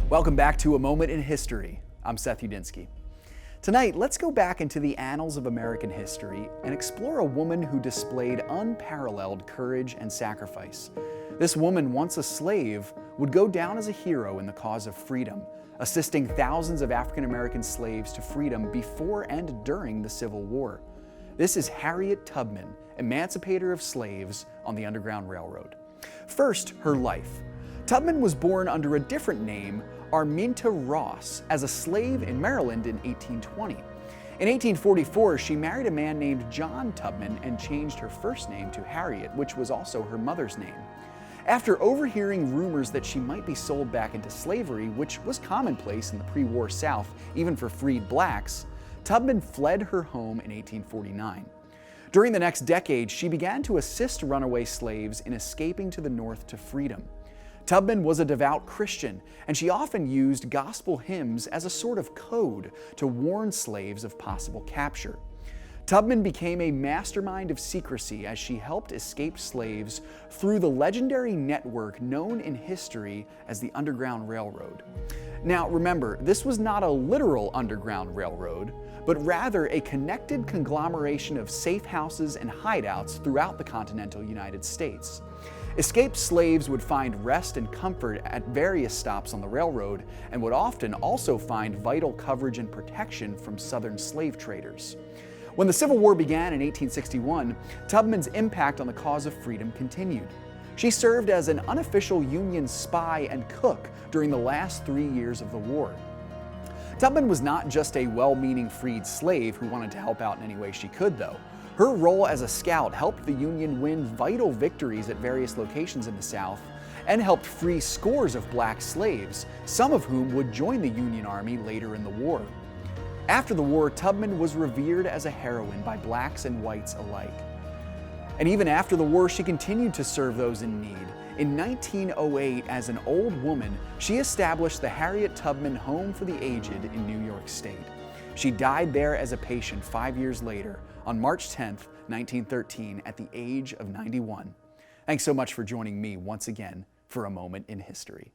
Welcome back to A Moment in History. I'm Seth Udinsky. Tonight, let's go back into the annals of American history and explore a woman who displayed unparalleled courage and sacrifice. This woman, once a slave, would go down as a hero in the cause of freedom, assisting thousands of African American slaves to freedom before and during the Civil War. This is Harriet Tubman, emancipator of slaves on the Underground Railroad. First, her life. Tubman was born under a different name, Arminta Ross, as a slave in Maryland in 1820. In 1844, she married a man named John Tubman and changed her first name to Harriet, which was also her mother's name. After overhearing rumors that she might be sold back into slavery, which was commonplace in the pre-war South, even for freed blacks, Tubman fled her home in 1849. During the next decade, she began to assist runaway slaves in escaping to the North to freedom. Tubman was a devout Christian, and she often used gospel hymns as a sort of code to warn slaves of possible capture. Tubman became a mastermind of secrecy as she helped escaped slaves through the legendary network known in history as the Underground Railroad. Now remember, this was not a literal Underground Railroad, but rather a connected conglomeration of safe houses and hideouts throughout the continental United States. Escaped slaves would find rest and comfort at various stops on the railroad and would often also find vital coverage and protection from Southern slave traders. When the Civil War began in 1861, Tubman's impact on the cause of freedom continued. She served as an unofficial Union spy and cook during the last 3 years of the war. Tubman was not just a well-meaning freed slave who wanted to help out in any way she could, though. Her role as a scout helped the Union win vital victories at various locations in the South and helped free scores of black slaves, some of whom would join the Union Army later in the war. After the war, Tubman was revered as a heroine by blacks and whites alike. And even after the war, she continued to serve those in need. In 1908, as an old woman, she established the Harriet Tubman Home for the Aged in New York State. She died there as a patient 5 years later, on March 10, 1913, at the age of 91. Thanks so much for joining me once again for A Moment in History.